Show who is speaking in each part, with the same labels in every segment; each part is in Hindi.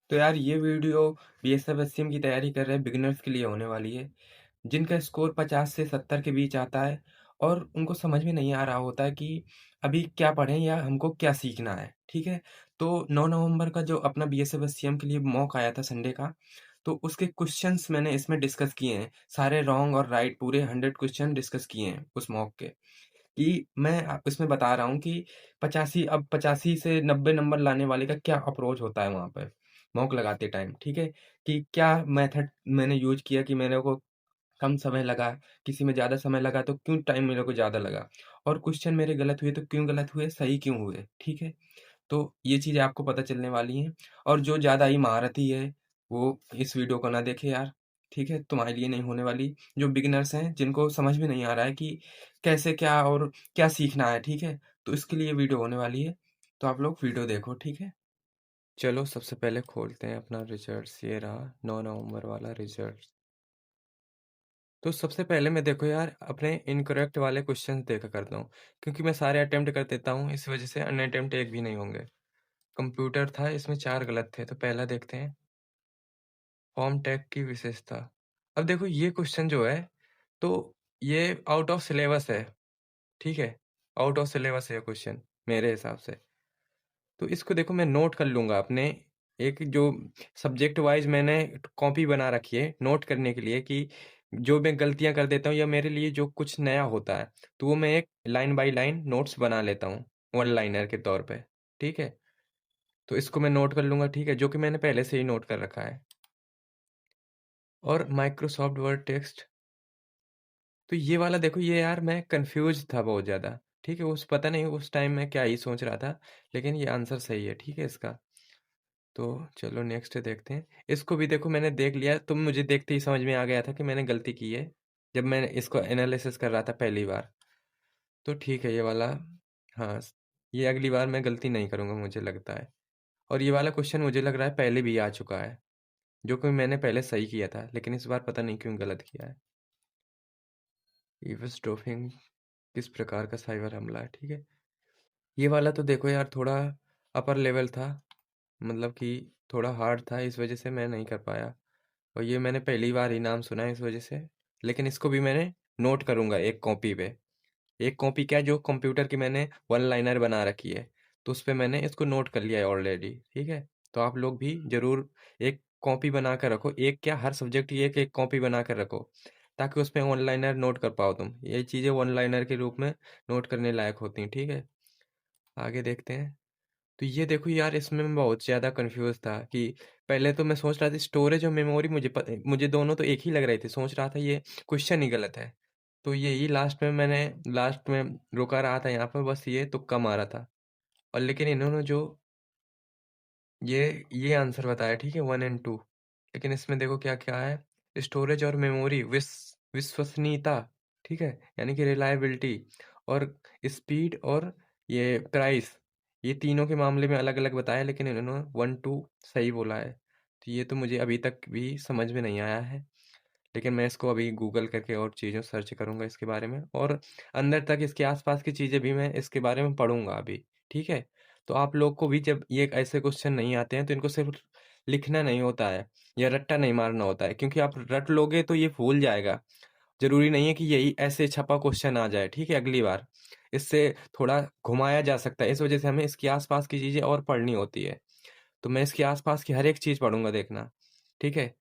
Speaker 1: तो यार ये वीडियो बीएसएफ एससीएम की तैयारी कर रहे बिगिनर्स के लिए होने वाली है, जिनका स्कोर 50 से 70 के बीच आता है और उनको समझ में नहीं आ रहा होता है कि अभी क्या पढ़ें या हमको क्या सीखना है, ठीक है? तो 9 नवंबर का जो अपना बीएसएफ एससीएम के लिए मॉक आया था संडे का, तो उसके क्वेश्चंस मैंने इसमें डिस्कस किए हैं। सारे रॉन्ग और राइट पूरे 100 क्वेश्चन डिस्कस किए हैं उस मॉक के। कि मैं इसमें बता रहा हूँ कि 85 से 90 नंबर लाने वाले का क्या अप्रोच होता है वहाँ पे, मॉक लगाते टाइम, ठीक है? कि क्या मेथड मैंने यूज़ किया कि मेरे को कम समय लगा, किसी में ज़्यादा समय लगा तो क्यों टाइम मेरे को ज़्यादा लगा? और क्वेश्चन मेरे गलत हुए तो क्यों गलत हुए, सही क्यों हुए, ठीक है? तो ये चीज़ें आपको पता चलने वाली हैं और जो ज़्यादा ही महारथी है, वो इस वीडियो को ना देखे यार, ठीक है? तुम्हारे लिए नहीं होने वाली। जो बिगिनर्स हैं, जिनको समझ में नहीं आ रहा है कि कैसे क्या और क्या सीखना है, ठीक है? तो इसके लिए वीडियो होने वाली है, तो आप लोग वीडियो देखो, ठीक है? चलो सबसे पहले खोलते हैं अपना रिजल्ट्स, ये रहा 9 नवंबर वाला रिजल्ट। तो सबसे पहले मैं देखो यार अपने इनकरेक्ट वाले क्वेश्चंस देखा करता हूँ, क्योंकि मैं सारे अटेम्प्ट कर देता हूँ, इस वजह से अनअटेम्प्ट एक भी नहीं होंगे। कंप्यूटर था, इसमें 4 गलत थे, तो पहला देखते हैं, फॉर्म टैग की विशेषता। अब देखो ये क्वेश्चन जो है, तो ये आउट ऑफ सिलेबस है, ठीक है? आउट ऑफ सिलेबस है ये क्वेश्चन मेरे हिसाब से। तो इसको देखो मैं नोट कर लूँगा अपने एक जो सब्जेक्ट वाइज़ मैंने कॉपी बना रखी है नोट करने के लिए कि जो मैं गलतियाँ कर देता हूँ या मेरे लिए जो कुछ नया होता है, तो वो मैं एक लाइन बाय लाइन नोट्स बना लेता हूँ, वन लाइनर के तौर पे, ठीक है? तो इसको मैं नोट कर लूँगा, ठीक है? जो कि मैंने पहले से ही नोट कर रखा है। और माइक्रोसॉफ्ट वर्ड टेक्स्ट, तो ये वाला देखो ये यार मैं कन्फ्यूज़ था बहुत ज़्यादा, ठीक है? उस पता नहीं उस टाइम मैं क्या ही सोच रहा था, लेकिन ये आंसर सही है, ठीक है इसका? तो चलो नेक्स्ट देखते हैं। इसको भी देखो मैंने देख लिया, तो मुझे देखते ही समझ में आ गया था कि मैंने गलती की है, जब मैं इसको एनालिसिस कर रहा था पहली बार। तो ठीक है ये वाला, हाँ, ये अगली बार मैं गलती नहीं करूँगा मुझे लगता है। और ये वाला क्वेश्चन मुझे लग रहा है पहले भी आ चुका है, जो कि मैंने पहले सही किया था, लेकिन इस बार पता नहीं क्यों गलत किया है। ईव्सड्रॉपिंग किस प्रकार का साइबर हमला है, ठीक है? ये वाला तो देखो यार थोड़ा अपर लेवल था, मतलब कि थोड़ा हार्ड था, इस वजह से मैं नहीं कर पाया। और ये मैंने पहली बार ही नाम सुना है इस वजह से, लेकिन इसको भी मैंने नोट करूँगा एक कॉपी पे। एक कॉपी क्या, जो कंप्यूटर की मैंने वन लाइनर बना रखी है, तो उस पे मैंने इसको नोट कर लिया है ऑलरेडी, ठीक है? तो आप लोग भी ज़रूर एक कॉपी बना कर रखो, एक क्या हर सब्जेक्ट की एक-एक कॉपी बना कर रखो, ताकि उसमें वन लाइनर नोट कर पाओ तुम। ये चीज़ें वन लाइनर के रूप में नोट करने लायक होती हैं, ठीक है? आगे देखते हैं। तो ये देखो यार इसमें मैं बहुत ज़्यादा कन्फ्यूज़ था कि पहले तो मैं सोच रहा था स्टोरेज और मेमोरी मुझे दोनों तो एक ही लग रहे थे। सोच रहा था ये क्वेश्चन ही गलत है। तो यही लास्ट में रुका रहा था यहाँ पर, बस ये तुक्का मारा था। और लेकिन इन्होंने जो ये आंसर बताया, ठीक है, 1 एंड 2, लेकिन इसमें देखो क्या-क्या है, स्टोरेज और मेमोरी विश्वसनीयता, ठीक है? यानी कि रिलायबिलिटी और स्पीड और ये प्राइस, ये तीनों के मामले में अलग-अलग बताया, लेकिन इन्होंने 1-2 सही बोला है। तो ये तो मुझे अभी तक भी समझ में नहीं आया है, लेकिन मैं इसको अभी गूगल करके और चीज़ें सर्च करूँगा इसके बारे में, और अंदर तक इसके आस-पास की चीज़ें भी मैं इसके बारे में पढ़ूँगा अभी, ठीक है? तो आप लोग को भी जब ये ऐसे क्वेश्चन नहीं आते हैं, तो इनको सिर्फ़ लिखना नहीं होता है या रट्टा नहीं मारना होता है, क्योंकि आप रट लोगे तो ये भूल जाएगा। ज़रूरी नहीं है कि यही ऐसे छपा क्वेश्चन आ जाए, ठीक है, अगली बार। इससे थोड़ा घुमाया जा सकता है, इस वजह से हमें इसके आस-पास की चीज़ें और पढ़नी होती है। तो मैं इसके आस-पास की हर एक चीज़ पढ़ूँगा, देखना, ठीक है?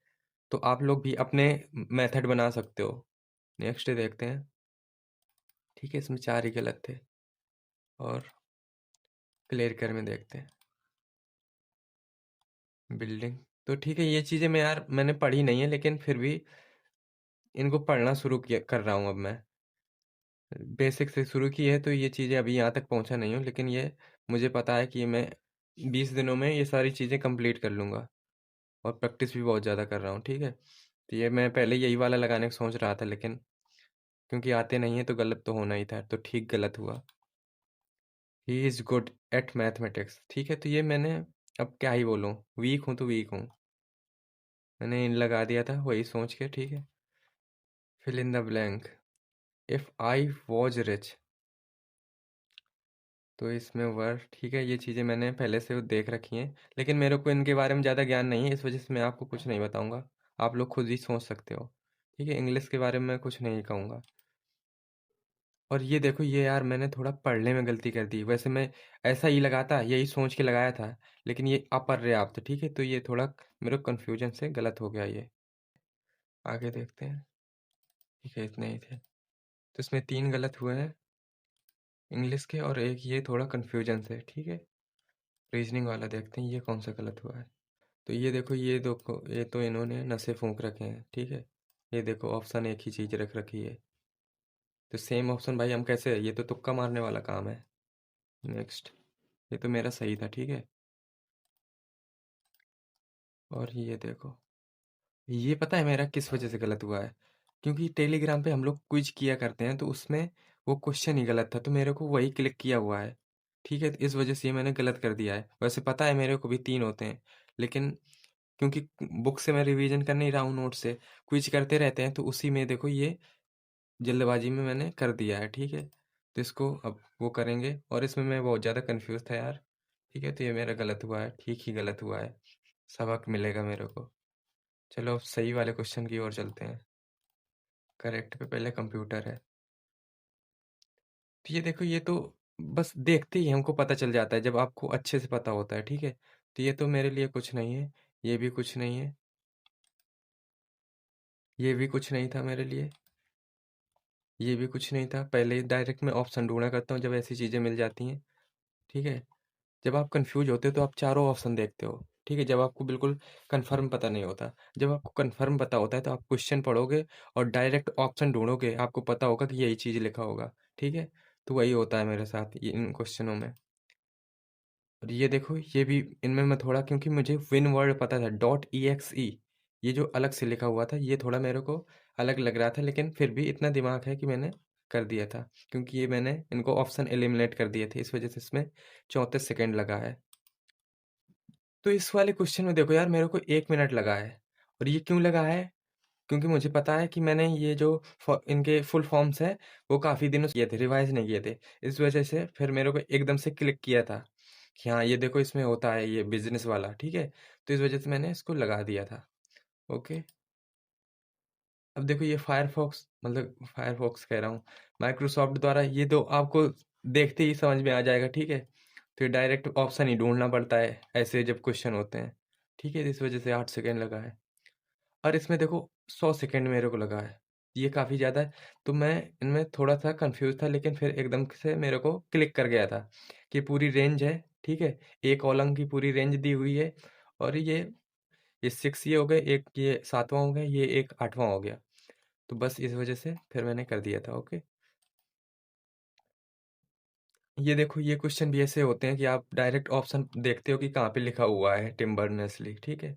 Speaker 1: तो आप लोग भी अपने मेथड बना सकते हो। नेक्स्ट देखते हैं, ठीक है, इसमें 4 ही गलत थे। और क्लियर में देखते हैं, बिल्डिंग, तो ठीक है, ये चीज़ें मैंने पढ़ी नहीं है, लेकिन फिर भी इनको पढ़ना शुरू किया कर रहा हूँ अब मैं। बेसिक से शुरू की है, तो ये चीज़ें अभी यहाँ तक पहुँचा नहीं हूँ, लेकिन ये मुझे पता है कि मैं 20 दिनों में ये सारी चीज़ें कंप्लीट कर लूँगा, और प्रैक्टिस भी बहुत ज़्यादा कर रहा हूँ, ठीक है? तो ये मैं पहले यही वाला लगाने का सोच रहा था, लेकिन क्योंकि आते नहीं हैं तो गलत तो होना ही था, तो ठीक गलत हुआ। He is good at mathematics, ठीक है? तो ये मैंने अब क्या ही बोलूँ, वीक हूँ तो वीक हूँ। मैंने इन लगा दिया था वही सोच के, ठीक है? Fill in the blank, if I was rich, तो इसमें वर्ड ठीक है, ये चीज़ें मैंने पहले से देख रखी हैं, लेकिन मेरे को इनके बारे में ज़्यादा ज्ञान नहीं है, इस वजह से मैं आपको कुछ नहीं बताऊँगा। आप लोग खुद ही सोच सकते हो। ठीक है, इंग्लिश के बारे में मैं कुछ नहीं कहूँगा। और ये देखो, ये यार मैंने थोड़ा पढ़ने में गलती कर दी। वैसे मैं ऐसा ही लगाता, यही सोच के लगाया था, लेकिन ये अपर्याप्त, ठीक है? तो ये थोड़ा मेरे को कन्फ्यूजन से गलत हो गया ये। आगे देखते हैं। ठीक है, इतने ही थे। तो इसमें 3 गलत हुए हैं इंग्लिश के, और एक ये थोड़ा कन्फ्यूजन से, ठीक है? रीज़निंग वाला देखते हैं, ये कौन-सा गलत हुआ है। तो ये देखो, ये तो इन्होंने नसें फूँक रखे हैं, ठीक है? ये देखो, ऑप्शन एक ही चीज़ रख रखी है। तो सेम ऑप्शन भाई हम कैसे, ये तो तुक्का मारने वाला काम है। नेक्स्ट, ये तो मेरा सही था, ठीक है? और ये देखो, ये पता है मेरा किस वजह से गलत हुआ है? क्योंकि टेलीग्राम पे हम लोग क्विज किया करते हैं, तो उसमें वो क्वेश्चन ही गलत था, तो मेरे को वही क्लिक किया हुआ है। ठीक है? तो इस वजह से ये मैंने गलत कर दिया है। वैसे पता है मेरे को भी 3 होते हैं, लेकिन क्योंकि बुक से मैं रिवीजन कर नहीं रहा हूँ, नोट से, क्विज करते रहते हैं, तो उसी में देखो ये जल्दबाजी में मैंने कर दिया है, ठीक है? तो इसको अब वो करेंगे, और इसमें मैं बहुत ज़्यादा कन्फ्यूज़ था यार। ठीक है? तो ये मेरा गलत हुआ है, ठीक ही गलत हुआ है। सबक मिलेगा मेरे को। चलो अब सही वाले क्वेश्चन की ओर चलते हैं। करेक्ट पे पहले कंप्यूटर है। तो ये देखो, ये तो बस देखते ही हमको पता चल जाता है जब आपको अच्छे से पता होता है, ठीक है? तो ये तो मेरे लिए कुछ नहीं है, ये भी कुछ नहीं है, ये भी कुछ नहीं था मेरे लिए, ये भी कुछ नहीं था। पहले ही डायरेक्ट मैं ऑप्शन ढूँढा करता हूँ जब ऐसी चीज़ें मिल जाती हैं, ठीक है? जब आप कन्फ्यूज़ होते हो तो आप चारों ऑप्शन देखते हो, ठीक है? जब आपको बिल्कुल कन्फर्म पता नहीं होता। जब आपको कन्फर्म पता होता है तो आप क्वेश्चन पढ़ोगे और डायरेक्ट ऑप्शन ढूँढोगे, आपको पता होगा कि यही चीज़ लिखा होगा, ठीक है? तो वही होता है मेरे साथ ये इन क्वेश्चनों में। और ये देखो, ये भी इनमें मैं थोड़ा, क्योंकि मुझे विन वर्ड पता था डॉट EXE, ये जो अलग से लिखा हुआ था, ये थोड़ा मेरे को अलग लग रहा था, लेकिन फिर भी इतना दिमाग है कि मैंने कर दिया था, क्योंकि ये मैंने इनको ऑप्शन एलिमिनेट कर दिए थे, इस वजह से इसमें 34 सेकंड लगा है। तो इस वाले क्वेश्चन में देखो यार, मेरे को 1 मिनट लगा है, और ये क्यों लगा है? क्योंकि मुझे पता है कि मैंने ये जो इनके फुल फॉर्म्स हैं, वो काफ़ी दिनों से किए थे, रिवाइज नहीं किए थे। इस वजह से फिर मेरे को एकदम से क्लिक किया था कि हाँ, ये देखो इसमें होता है ये बिजनेस वाला, ठीक है? तो इस वजह से मैंने इसको लगा दिया था। ओके। अब देखो, ये फायरफॉक्स, मतलब फायरफॉक्स कह रहा हूँ, माइक्रोसॉफ्ट द्वारा, ये तो आपको देखते ही समझ में आ जाएगा, ठीक है? तो ये डायरेक्ट ऑप्शन ही ढूंढना पड़ता है ऐसे जब क्वेश्चन होते हैं, ठीक है? इस वजह से 8 सेकेंड लगा है। और इसमें देखो 100 सेकंड मेरे को लगा है। ये काफ़ी ज़्यादा है, तो मैं इनमें थोड़ा-सा कन्फ्यूज़ था, लेकिन फिर एकदम से मेरे को क्लिक कर गया था कि पूरी रेंज है, ठीक है? एक कॉलम की पूरी रेंज दी हुई है, और ये 6 ये हो गए, एक ये 7वाँ हो गया, ये एक 8वाँ हो गया। तो बस इस वज़ह से फिर मैंने कर दिया था, ओके? ये देखो, ये क्वेश्चन भी ऐसे होते हैं कि आप डायरेक्ट ऑप्शन देखते हो कि कहाँ पे लिखा हुआ है टिम बर्नर्स-ली, ठीक है?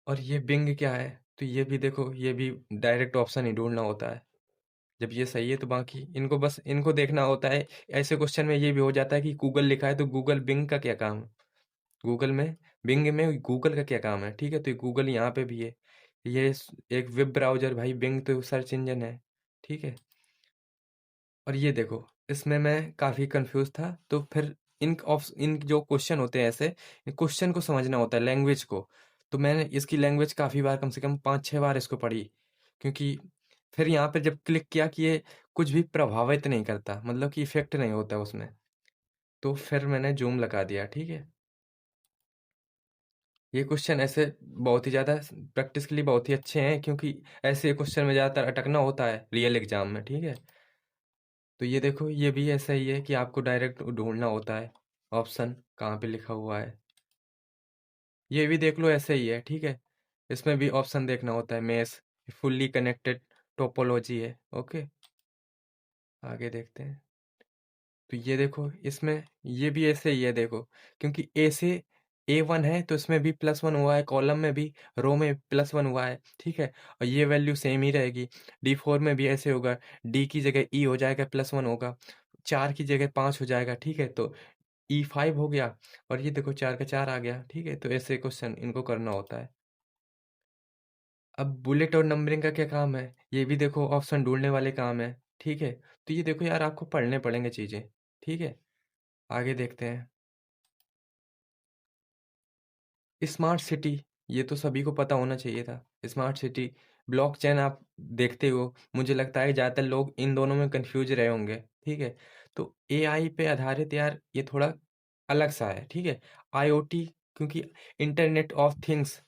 Speaker 1: और ये बिंग क्या है? तो ये भी देखो, ये भी डायरेक्ट ऑप्शन ही ढूँढना होता है। जब ये सही है तो बाकी इनको बस इनको देखना होता है। ऐसे क्वेश्चन में ये भी हो जाता है कि गूगल लिखा है तो गूगल बिंग का क्या काम है? गूगल में बिंग में गूगल का क्या काम है? ठीक है, तो ये गूगल यहाँ पे भी है। ये एक वेब ब्राउज़र, भाई बिंग तो सर्च इंजन है, ठीक है? और ये देखो, इसमें मैं काफ़ी कन्फ्यूज़ था, तो फिर इन जो क्वेश्चन होते हैं ऐसे, क्वेश्चन को समझना होता है, लैंग्वेज को। तो मैंने इसकी लैंग्वेज काफ़ी बार, कम से कम 5-6 बार इसको पढ़ी, क्योंकि फिर यहाँ पे जब क्लिक किया कि ये कुछ भी प्रभावित नहीं करता, मतलब कि इफ़ेक्ट नहीं होता उसमें, तो फिर मैंने ज़ूम लगा दिया, ठीक है? ये क्वेश्चन ऐसे बहुत ही ज़्यादा प्रैक्टिस के लिए बहुत ही अच्छे हैं, क्योंकि ऐसे क्वेश्चन में ज़्यादातर अटकना होता है रियल एग्ज़ाम में, ठीक है? तो ये देखो, ये भी ऐसा ही है कि आपको डायरेक्ट ढूँढना होता है, ऑप्शन कहाँ पे लिखा हुआ है। ये भी देख लो, ऐसे ही है, ठीक है? इसमें भी ऑप्शन देखना होता है, मेश, फुल्ली कनेक्टेड टोपोलॉजी है, ओके? आगे देखते हैं। तो ये देखो, इसमें ये भी ऐसे ही है देखो, क्योंकि ए से A1 है तो इसमें भी +1 हुआ है, कॉलम में भी, रो में +1 हुआ है, ठीक है? और ये वैल्यू सेम ही रहेगी। D4 में भी ऐसे होगा, D की जगह E हो जाएगा, +1 होगा, 4 की जगह 5 हो जाएगा, ठीक है? तो E5 हो गया, और ये देखो 4 का 4 आ गया, ठीक है? तो ऐसे क्वेश्चन इनको करना होता है। अब बुलेट और नंबरिंग का क्या काम है? ये भी देखो ऑप्शन ढूँढने वाले काम है, ठीक है? तो ये देखो यार, आपको पढ़ने पड़ेंगे चीज़ें। ठीक है? आगे देखते हैं। स्मार्ट सिटी, ये तो सभी को पता होना चाहिए था। स्मार्ट सिटी, ब्लॉकचेन आप देखते हो, मुझे लगता है ज़्यादातर लोग इन दोनों में कन्फ्यूज़ रहे होंगे, ठीक है? तो एआई पे आधारित यार ये थोड़ा अलग-सा है, ठीक है? आईओटी, क्योंकि इंटरनेट ऑफ थिंग्स,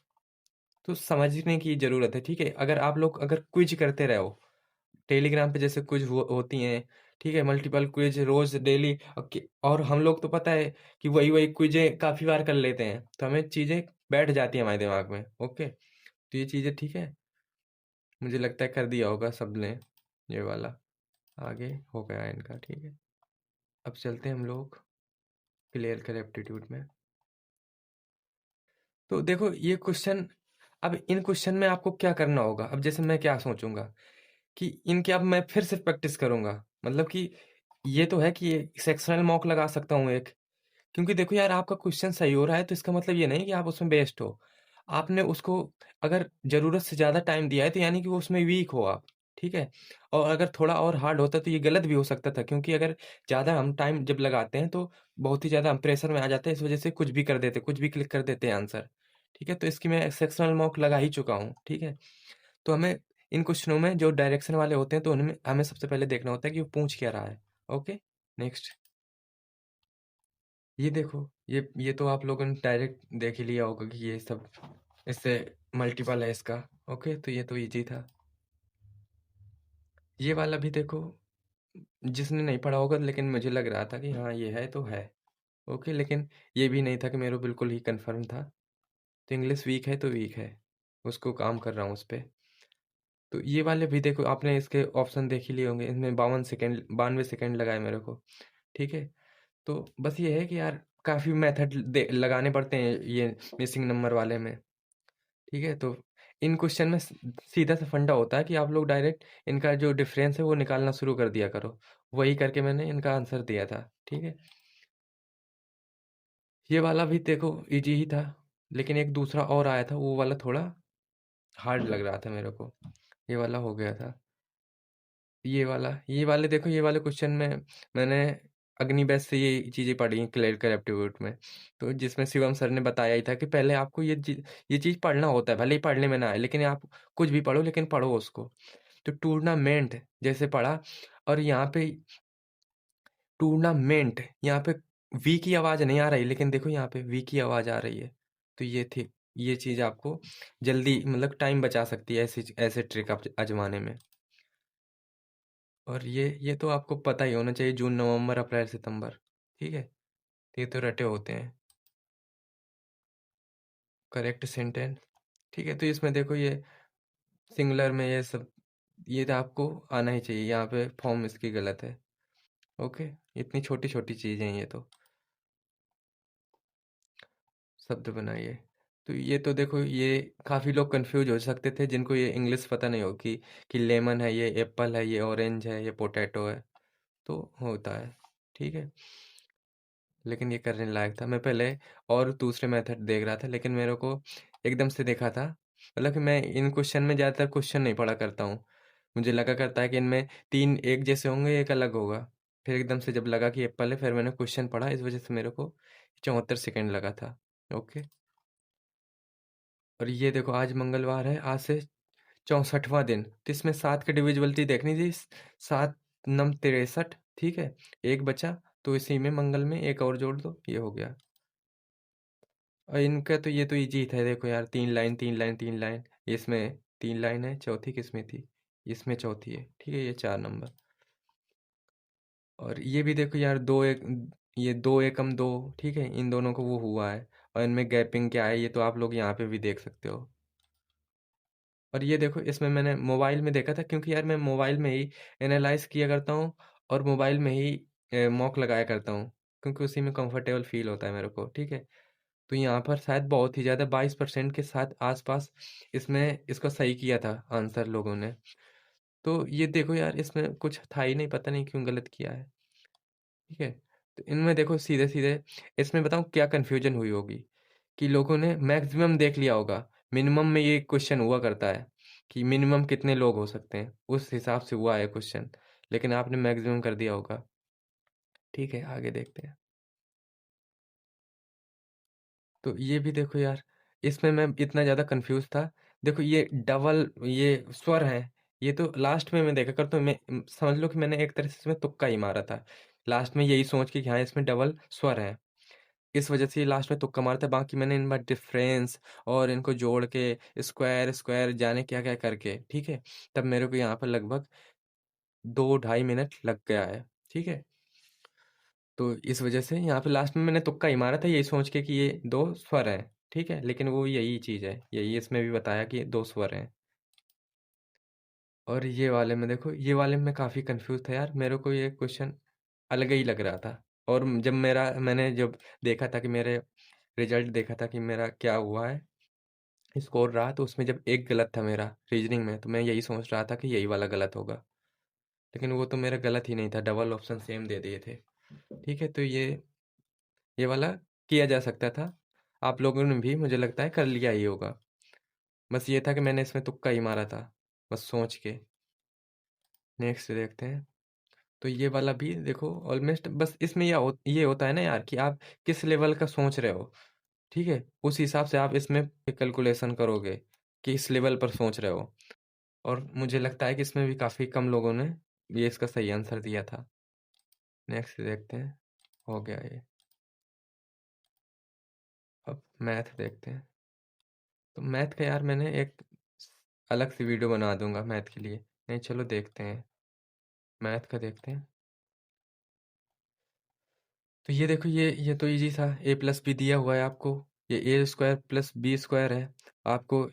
Speaker 1: तो समझने की ज़रूरत है, ठीक है? अगर आप लोग अगर क्विज़ करते रहे हो, टेलीग्राम पे जैसे क्विज़ होती हैं, ठीक है? मल्टीपल क्विज़ रोज़ डेली, और हम लोग तो पता है कि वही-वही क्विज़ें काफ़ी बार कर लेते हैं, तो हमें चीज़ें बैठ जाती हैं हमारे दिमाग में, ओके? तो ये चीज़ें ठीक है? मुझे लगता है कर दिया होगा सबने ये वाला, आगे हो गया है इनका, ठीक है? अब चलते हैं हम लोग क्लियर कर एप्टीट्यूड में। तो देखो ये क्वेश्चन, अब इन क्वेश्चन में आपको क्या करना होगा? अब जैसे मैं क्या सोचूँगा कि इनके अब मैं फिर से प्रैक्टिस करूँगा। मतलब कि ये तो है कि सेक्शनल मॉक लगा सकता हूँ एक, क्योंकि देखो यार आपका क्वेश्चन सही हो रहा है तो इसका मतलब ये नहीं कि आप उसमें बेस्ट हो। आपने उसको अगर ज़रूरत से ज़्यादा टाइम दिया है तो यानी कि वो उसमें वीक हो आप, ठीक है? और अगर थोड़ा और हार्ड होता तो ये गलत भी हो सकता था, क्योंकि अगर ज़्यादा हम टाइम जब लगाते हैं तो बहुत ही ज़्यादा हम प्रेशर में आ जाते हैं, इस वज़ह से कुछ भी कर देते, कुछ भी क्लिक कर देते हैं आंसर, ठीक है? तो इसकी मैं सेक्शनल मॉक लगा ही चुका हूँ, ठीक है? तो हमें इन क्वेश्चनों में जो डायरेक्शन वाले होते हैं तो उनमें हमें सबसे पहले देखना होता है कि वो पूछ क्या रहा है। Okay, next. ये देखो, ये तो आप लोगों ने डायरेक्ट देख ही लिया होगा कि ये सब इससे मल्टीपल है इसका। ओके, तो ये तो इजी था। ये वाला भी देखो, जिसने नहीं पढ़ा होगा लेकिन मुझे लग रहा था कि हाँ ये है तो है। ओके, लेकिन ये भी नहीं था कि मेरे को बिल्कुल ही कंफर्म था। तो इंग्लिश वीक है तो वीक है, उसको काम कर रहा हूँ उस पे। तो ये वाले भी देखो, आपने इसके ऑप्शन देख ही लिए होंगे, इनमें 52 सेकंड लगाए मेरे को, ठीक है? तो बस ये है कि यार काफ़ी मेथड लगाने पड़ते हैं ये मिसिंग नंबर वाले में, ठीक है? तो इन क्वेश्चन में सीधा सा फंडा होता है कि आप लोग डायरेक्ट इनका जो डिफरेंस है वो निकालना शुरू कर दिया करो। वही करके मैंने इनका आंसर दिया था, ठीक है? ये वाला भी देखो इजी ही था, लेकिन एक दूसरा और आया था, वो वाला थोड़ा हार्ड लग रहा था मेरे को। ये वाला हो गया था। ये वाले देखो, ये वाले क्वेश्चन में मैंने अग्निवेश से ये चीज़ें पढ़ी हैं क्लरिकल एप्टीट्यूड में। तो जिसमें शिवम सर ने बताया ही था कि पहले आपको ये चीज़ पढ़ना होता है, भले ही पढ़ने में ना आए, लेकिन आप कुछ भी पढ़ो लेकिन पढ़ो उसको। तो टूर्नामेंट जैसे पढ़ा, और यहाँ पे टूर्नामेंट, यहाँ पे वी की आवाज़ नहीं आ रही, लेकिन देखो यहाँ पे वी की आवाज़ आ रही है। तो ये थी, ये चीज़ आपको जल्दी मतलब टाइम बचा सकती है ऐसी ऐसे ट्रिक आप आज़माने में। और ये तो आपको पता ही होना चाहिए, जून, नवंबर, अप्रैल, सितंबर, ठीक है? ये तो रटे होते हैं। करेक्ट सेंटेंस, ठीक है? तो इसमें देखो ये सिंगुलर में ये सब, ये तो आपको आना ही चाहिए, यहाँ पे फॉर्म इसकी गलत है। ओके, इतनी छोटी-छोटी चीज़ें हैं ये तो। शब्द बनाइए। तो ये तो देखो, ये काफ़ी लोग कन्फ्यूज़ हो सकते थे जिनको ये इंग्लिश पता नहीं होगी कि लेमन है, ये एप्पल है, ये ऑरेंज है, ये पोटैटो है, तो होता है, ठीक है? लेकिन ये करने लायक था। मैं पहले और दूसरे मेथड देख रहा था, लेकिन मेरे को एकदम से देखा था, मतलब कि मैं इन क्वेश्चन में ज़्यादातर क्वेश्चन नहीं पढ़ा करता हूँ। मुझे लगा करता है कि इनमें 3 एक जैसे होंगे, 1 अलग होगा। फिर एकदम से जब लगा कि एप्पल है, फिर मैंने क्वेश्चन पढ़ा, इस वज़ह से मेरे को 74 सेकंड लगा था। ओके। और ये देखो, आज मंगलवार है, आज से 64वाँ दिन, तो इसमें 7 की डिविजिबिलिटी देखनी थी। 7 नम 63, ठीक है? 1 बचा, तो इसी में मंगल में 1 और जोड़ दो, ये हो गया। और इनका तो ये तो ईज़ी था, देखो यार 3 लाइन, 3 लाइन, 3 लाइन, इसमें 3 लाइन है, चौथी किसमें थी? इसमें चौथी है, ठीक है? ये 4 नंबर। और ये भी देखो यार 2 एक, ये 2 एकम 2, ठीक है? इन दोनों को वो हुआ है, और इनमें गैपिंग क्या है ये तो आप लोग यहाँ पे भी देख सकते हो। और ये देखो, इसमें मैंने मोबाइल में देखा था, क्योंकि यार मैं मोबाइल में ही एनालाइज़ किया करता हूँ, और मोबाइल में ही मॉक लगाया करता हूँ, क्योंकि उसी में कंफर्टेबल फ़ील होता है मेरे को, ठीक है? तो यहाँ पर शायद बहुत ही ज़्यादा 22% के साथ आस-पास इसमें इसको सही किया था आंसर लोगों ने। तो ये देखो यार, इसमें कुछ था ही नहीं, पता नहीं क्यों गलत किया है, ठीक है? तो इनमें देखो सीधे-सीधे, इसमें बताऊँ क्या कन्फ्यूज़न हुई होगी, कि लोगों ने मैक्सिमम देख लिया होगा। मिनिमम में ये क्वेश्चन हुआ करता है कि मिनिमम कितने लोग हो सकते हैं, उस हिसाब से हुआ है क्वेश्चन, लेकिन आपने मैक्सिमम कर दिया होगा। ठीक है, आगे देखते हैं। तो ये भी देखो यार, इसमें मैं इतना ज़्यादा कन्फ्यूज़ था। देखो ये डबल ये स्वर है, ये तो लास्ट में मैं देखा करता हूँ, समझ लो कि मैंने एक तरह से इसमें तुक्का ही मारा था। लास्ट में यही सोच के कि हाँ, इसमें डबल स्वर है। इस वजह से ये लास्ट में तुक्का मारा था, बाकी मैंने इनमें डिफ़रेंस और इनको जोड़ के स्क्वायर जाने क्या-क्या करके, ठीक है? तब मेरे को यहाँ पर लगभग 2 ढाई मिनट लग गया है, ठीक है? तो इस वजह से यहाँ पे लास्ट में मैंने तुक्का ही मारा था यही सोच के कि ये 2 स्वर हैं, ठीक है? लेकिन वो यही चीज़ है, यही इसमें भी बताया कि 2 स्वर हैं। और ये वाले में देखो, ये वाले में काफ़ी कन्फ्यूज़ था यार, मेरे को ये क्वेश्चन अलग ही लग रहा था। और मैंने जब देखा था कि मेरे रिज़ल्ट देखा था कि मेरा क्या हुआ है, स्कोर रहा, तो उसमें जब एक गलत था मेरा रीज़निंग में, तो मैं यही सोच रहा था कि यही वाला गलत होगा। लेकिन वो तो मेरा गलत ही नहीं था, डबल ऑप्शन सेम दे दिए थे। ठीक है, तो ये वाला किया जा सकता था। आप लोगों ने भी मुझे लगता है कर लिया ही होगा। बस ये था कि मैंने इसमें तुक्का ही मारा था, बस सोच के। नेक्स्ट देखते हैं। तो ये वाला भी देखो ऑलमोस्ट बस इसमें ये होता है ना यार कि आप किस लेवल का सोच रहे हो, ठीक है? उस हिसाब से आप इसमें कैलकुलेशन करोगे कि इस लेवल पर सोच रहे हो। और मुझे लगता है कि इसमें भी काफ़ी कम लोगों ने ये इसका सही आंसर दिया था। नेक्स्ट देखते हैं, हो गया ये। अब मैथ देखते हैं। तो मैथ का यार मैंने एक अलग सी वीडियो बना दूंगा मैथ के लिए। नहीं, चलो देखते हैं, मैथ का देखते हैं। तो ये देखो, ये तो इजी था, ए प्लस बी दिया हुआ है आपको। ये ए स्क्वायर प्लस बी स्क्वायर है, आपको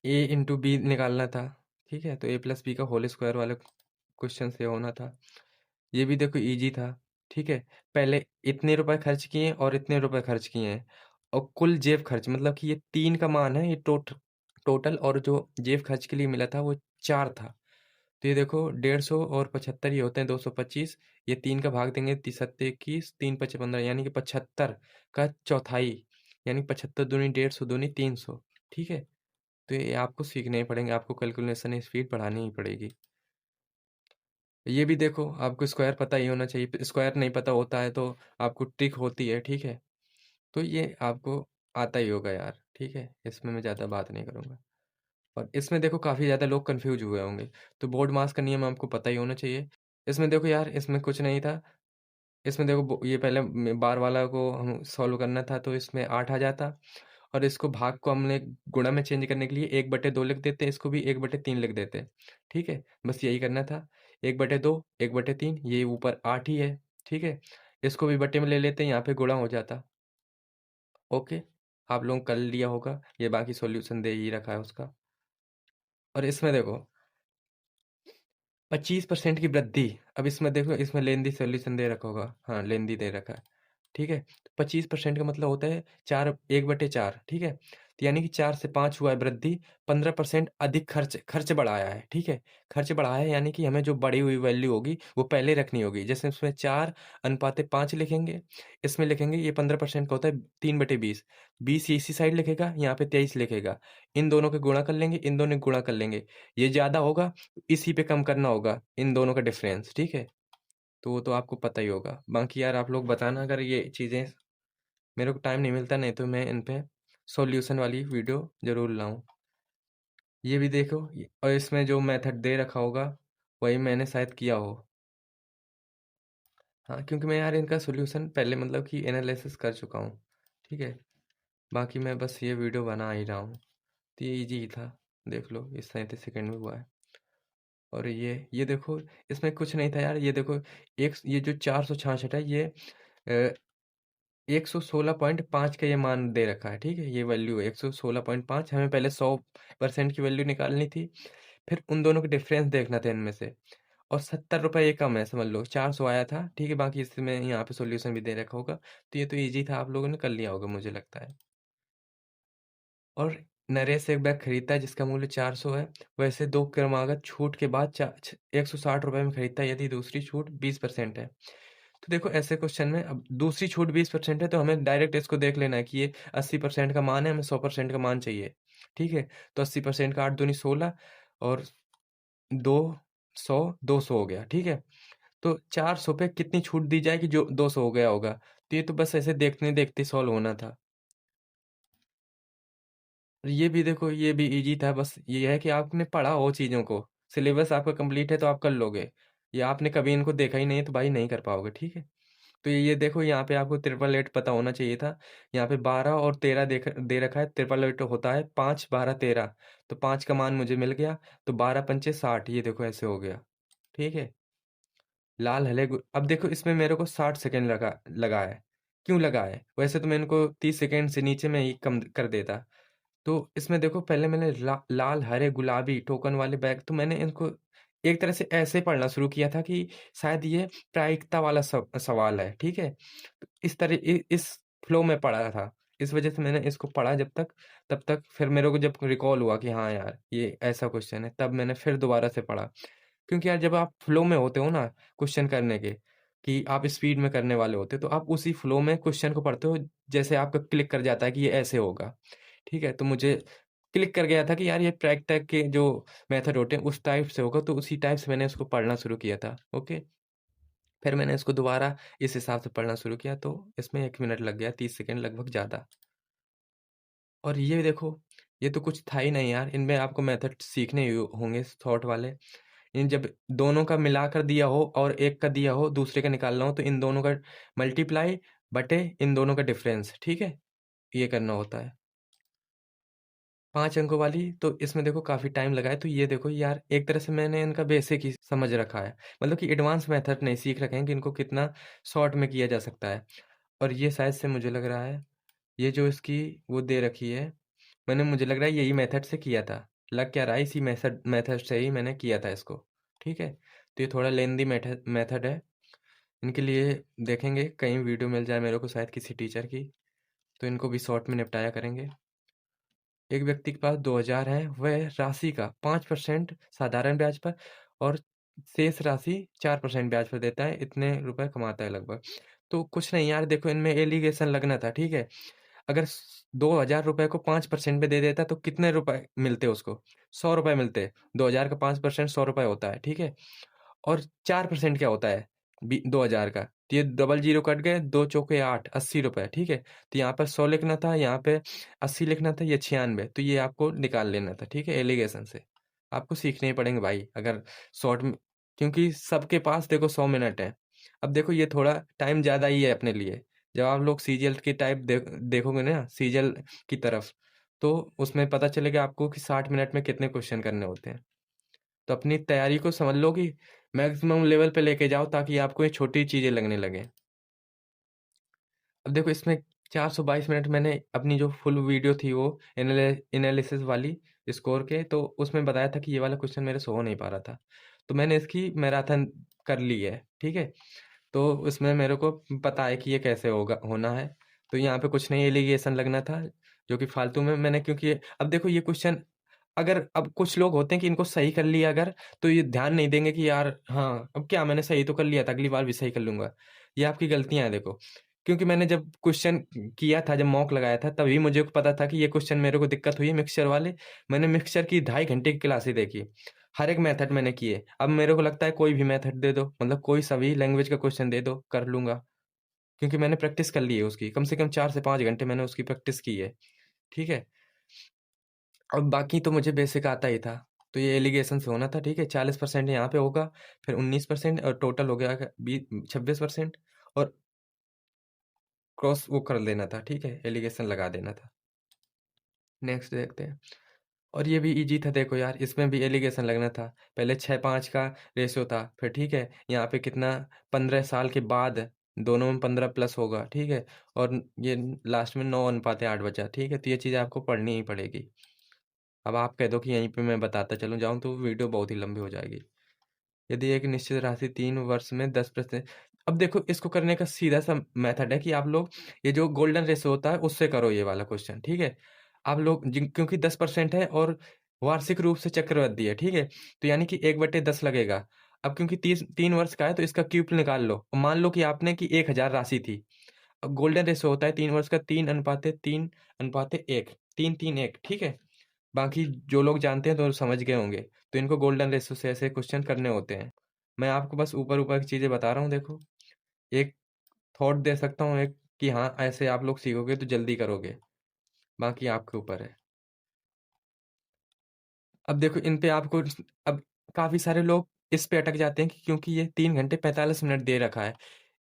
Speaker 1: ए इंटू बी निकालना था। ठीक है, तो ए प्लस बी का होल स्क्वायर वाले क्वेश्चन से होना था। ये भी देखो इजी था। ठीक है, पहले इतने रुपए खर्च किए और इतने रुपए खर्च किए हैं, और कुल जेब खर्च मतलब कि ये 3 का मान है, ये टोटल, और जो जेब खर्च के लिए मिला था वो 4 था। तो ये देखो 150 और 75 ये होते हैं 225। ये 3 का भाग देंगे, 3 सत्ते 21, 3 पचे 15, यानी कि 75 का चौथाई, यानी 75 दूनी 150 दूनी 300। ठीक है, तो ये आपको सीखने ही पड़ेंगे, आपको कैलकुलेशन स्पीड बढ़ानी ही पड़ेगी। ये भी देखो, आपको स्क्वायर पता ही होना चाहिए, स्क्वायर नहीं पता होता है तो आपको ट्रिक होती है। ठीक है, तो ये आपको आता ही होगा यार। ठीक है, इसमें मैं ज़्यादा बात नहीं करूँगा। और इसमें देखो काफ़ी ज़्यादा लोग कंफ्यूज हुए होंगे, तो बोर्ड मास का नियम आपको पता ही होना चाहिए। इसमें देखो यार, इसमें कुछ नहीं था। इसमें देखो ये पहले बार वाला को हम सॉल्व करना था, तो इसमें 8 आ जाता, और इसको भाग को हमने गुणा में चेंज करने के लिए 1/2 लिख देते, इसको भी 1/3 लिख देते। ठीक है, बस यही करना था। 1/2 1/3, ये ऊपर 8 ही है। ठीक है, इसको भी बटे में ले लेते, यहाँ पे गुणा हो जाता। ओके, आप लोगों ने कर लिया होगा, ये बाकी सॉल्यूशन दे ही रखा है उसका। और इसमें देखो 25% की वृद्धि। अब इसमें देखो, इसमें लेंदी सॉल्यूशन दे रखा होगा, हाँ लेंदी दे रखा है। ठीक है, 25% का मतलब होता है 4, 1/4। ठीक है, तो यानी कि 4 से 5 हुआ है वृद्धि। 15% अधिक खर्च खर्च बढ़ाया है। ठीक है, खर्च बढ़ाया है यानी कि हमें जो बढ़ी हुई वैल्यू होगी वो पहले रखनी होगी। जैसे उसमें 4:5 लिखेंगे, इसमें लिखेंगे ये 15% का होता है 3/20। 20 इसी साइड लिखेगा, यहाँ पे 23 लिखेगा। इन दोनों के गुणा कर लेंगे, इन दोनों के गुणा कर लेंगे। ये ज़्यादा होगा, इसी पे कम करना होगा इन दोनों का डिफरेंस। ठीक है, तो वो तो आपको पता ही होगा। बाकी यार आप लोग बताना अगर ये चीज़ें, मेरे को टाइम नहीं मिलता, नहीं तो मैं इन पे सॉल्यूशन वाली वीडियो ज़रूर लाऊं। ये भी देखो, और इसमें जो मेथड दे रखा होगा वही मैंने शायद किया हो। हाँ, क्योंकि मैं यार इनका सॉल्यूशन पहले मतलब कि एनालिसिस कर चुका हूँ। ठीक है, बाकी मैं बस ये वीडियो बना ही रहा हूँ। तो ये इजी ही था, देख लो इस 37 सेकंड में हुआ है। और ये देखो, इसमें कुछ नहीं था यार। ये देखो, एक ये जो 466 है, ये 116.5 का ये मान दे रखा है। ठीक है, ये वैल्यू है 116.5। हमें पहले 100% की वैल्यू निकालनी थी, फिर उन दोनों का डिफरेंस देखना था इनमें से। और 70 रुपये ये कम है, समझ लो 400 आया था। ठीक है, बाकी इसमें यहाँ पे सॉल्यूशन भी दे रखा होगा। तो ये तो इजी था, आप लोगों ने कर लिया होगा मुझे लगता है। और नरेश एक बैग खरीदता है जिसका मूल्य 400 है, वैसे 2 क्रमागत छूट के बाद 160 रुपये में खरीदता है, यदि दूसरी छूट 20% है। तो देखो ऐसे क्वेश्चन में अब दूसरी छूट 20% है, तो हमें डायरेक्ट इसको देख लेना है कि ये 80% का मान है, हमें 100% का मान चाहिए। ठीक है, तो 80% का 8 दूनी 16, और 200 200 हो गया। ठीक है, तो 400 पे कितनी छूट दी जाए कि जो 200 हो गया होगा? तो ये तो बस ऐसे देखते-देखते सॉल्व होना था। और ये भी देखो, ये भी ईज़ी था, बस ये है कि आपने पढ़ा हो चीज़ों को। सिलेबस आपका कंप्लीट है तो आप कर लोगे। या आपने कभी इनको देखा ही नहीं है तो भाई नहीं कर पाओगे, ठीक है? तो ये देखो, यहाँ पे आपको ट्रिपल एट पता होना चाहिए था। यहाँ पे 12 और 13 दे रखा है। ट्रिपल एट होता है 5, 12, 13। तो 5 का मान मुझे मिल गया, तो 12 पंचे 60, ये देखो ऐसे हो गया, ठीक है? लाल हले अब देखो, इसमें मेरे को 60 सेकंड लगा है। क्यों लगा है? वैसे तो मैं इनको 30 सेकंड से नीचे में ही कम कर देता। तो इसमें देखो, पहले मैंने लाल, हरे, गुलाबी टोकन वाले बैग, तो मैंने इनको एक तरह से ऐसे पढ़ना शुरू किया था कि शायद ये प्रायिकता वाला सवाल है, ठीक है? तो इस तरह इस फ्लो में पढ़ा था। इस वजह से मैंने इसको पढ़ा जब तक, तब तक फिर मेरे को जब रिकॉल हुआ कि हाँ यार, ये ऐसा क्वेश्चन है, तब मैंने फिर दोबारा से पढ़ा। क्योंकि यार जब आप फ्लो में होते हो ना क्वेश्चन करने के, कि आप स्पीड में करने वाले होते हो, तो आप उसी फ्लो में क्वेश्चन को पढ़ते हो, जैसे आपका क्लिक कर जाता है कि ये ऐसे होगा। ठीक है? तो मुझे क्लिक कर गया था कि यार ये ट्रैक-टैक के जो मेथड होते हैं उस टाइप से होगा, तो उसी टाइप से मैंने उसको पढ़ना शुरू किया था। ओके? फिर मैंने इसको दोबारा इस हिसाब से पढ़ना शुरू किया, तो इसमें 1 मिनट लग गया, 30 सेकंड लगभग ज़्यादा। और ये देखो, ये तो कुछ था ही नहीं यार, इनमें आपको मेथड सीखने ही होंगे थॉट वाले। इन जब दोनों का मिलाकर दिया हो और एक का दिया हो, दूसरे का निकालना हो, तो इन दोनों का मल्टीप्लाई बटे इन दोनों का डिफरेंस, ठीक है? ये करना होता है। 5 अंकों वाली, तो इसमें देखो काफ़ी टाइम लगा है, तो ये देखो यार, एक तरह से मैंने इनका बेसिक ही समझ रखा है। मतलब कि एडवांस मेथड नहीं सीख रखे हैं कि इनको कितना शॉर्ट में किया जा सकता है। और ये शायद से मुझे लग रहा है, ये जो इसकी वो दे रखी है, मुझे लग रहा है यही मेथड से किया था। लग क्या रहा है, इसी मेथड मेथड से ही मैंने किया था इसको, ठीक है? तो ये थोड़ा लेंदी मेथड मेथड है। इनके लिए देखेंगे कहीं वीडियो मिल जाए मेरे को शायद किसी टीचर की, तो इनको भी शॉर्ट में निपटाया करेंगे। एक व्यक्ति के पास 2000 है, वह राशि का 5% साधारण ब्याज पर और शेष राशि 4% ब्याज पर देता है, इतने रुपए कमाता है लगभग। तो कुछ नहीं यार, देखो इनमें एलिगेशन लगना था, ठीक है? अगर 2000 रुपए को 5% पे दे देता तो कितने रुपए मिलते उसको? 100 रुपए मिलते। 2000 का 5% 100 रुपए होता है, ठीक है? और 4% क्या होता है 2000 का? तो ये डबल जीरो कट गए, 2 चौके 8, 80 रुपए, ठीक है? तो यहाँ पर 100 लिखना था, यहाँ पे 80 लिखना था, ये 96, तो ये आपको निकाल लेना था, ठीक है? एलिगेशन से। आपको सीखने ही पड़ेंगे भाई, अगर शॉर्ट में, क्योंकि सबके पास देखो 100 मिनट है। अब देखो ये थोड़ा टाइम ज़्यादा ही है अपने लिए। जब आप लोग सीजीएल की टाइप देखोगे ना, सीजीएल की तरफ, तो उसमें पता चलेगा आपको कि 60 मिनट में कितने क्वेश्चन करने होते हैं। तो अपनी तैयारी को समझ लो कि मैक्सिमम लेवल पे लेके जाओ, ताकि आपको ये छोटी चीज़ें लगने लगें। अब देखो इसमें 422 मिनट मैंने अपनी जो फुल वीडियो थी वो एनालिसिस वाली स्कोर के, तो उसमें बताया था कि ये वाला क्वेश्चन मेरे से हो नहीं पा रहा था। तो मैंने इसकी मैराथन कर ली है, ठीक है? तो उसमें मेरे को पता है कि ये कैसे होना है। तो यहाँ पे कुछ नहीं एलिगेशन लगना था, जो कि फालतू में मैंने, क्योंकि अब देखो ये क्वेश्चन, अगर अब कुछ लोग होते हैं कि इनको सही कर लिया अगर, तो ये ध्यान नहीं देंगे कि यार हाँ, अब क्या मैंने सही तो कर लिया था, अगली बार भी सही कर लूँगा। ये आपकी गलतियाँ हैं देखो। क्योंकि मैंने जब क्वेश्चन किया था, जब मॉक लगाया था, तभी मुझे पता था कि ये क्वेश्चन मेरे को दिक्कत हुई है मिक्सचर वाले। मैंने मिक्सचर की 2.5 घंटे की क्लासें देखी। हर एक मेथड मैंने किए। अब मेरे को लगता है कोई भी मेथड दे दो, मतलब कोई सा भी लैंग्वेज का क्वेश्चन दे दो, कर लूँगा। क्योंकि मैंने प्रैक्टिस कर ली है उसकी। कम से कम 4 से 5 घंटे मैंने उसकी प्रैक्टिस की है। ठीक है? और बाकी तो मुझे बेसिक आता ही था। तो ये एलिगेशन से होना था, ठीक है? 40% यहाँ पे होगा, फिर 19% और टोटल हो गया 26% और क्रॉस वो कर देना था, ठीक है? एलिगेशन लगा देना था। नेक्स्ट देखते हैं। और ये भी ईज़ी था देखो यार, इसमें भी एलिगेशन लगना था। पहले 6-5 का रेशियो था, फिर ठीक है, यहाँ पे कितना 15 साल के बाद दोनों में 15 प्लस होगा, ठीक है? और ये लास्ट में 9 अनुपात 8 बचा, ठीक है? तो ये चीज़ आपको पढ़नी ही पड़ेगी। अब आप कह दो कि यहीं पे मैं बताता चलूँ जाऊँ तो वीडियो बहुत ही लंबी हो जाएगी। यदि एक निश्चित राशि 3 वर्ष में 10%, अब देखो इसको करने का सीधा-सा मेथड है कि आप लोग ये जो गोल्डन रेशो होता है उससे करो ये वाला क्वेश्चन, ठीक है? आप लोग क्योंकि 10% है और वार्षिक रूप से चक्रवृद्धि है, ठीक है? तो यानी कि 1/10 लगेगा। अब क्योंकि 3 वर्ष का है तो इसका क्यूब निकाल लो। और मान लो कि आपने कि 1000 राशि थी। अब गोल्डन रेशो होता है 3 वर्ष का, 3:3:1, 3:3:1, ठीक है? बाकी जो लोग जानते हैं तो समझ गए होंगे। तो इनको गोल्डन रेशो से ऐसे क्वेश्चन करने होते हैं। मैं आपको बस ऊपर-ऊपर की चीज़ें बता रहा हूँ देखो। एक थॉट दे सकता हूँ एक कि हाँ, ऐसे आप लोग सीखोगे तो जल्दी करोगे, बाकी आपके ऊपर है। अब देखो इन पे आपको अब काफ़ी सारे लोग इस पे अटक जाते हैं कि क्योंकि ये 3 घंटे 45 मिनट दे रखा है,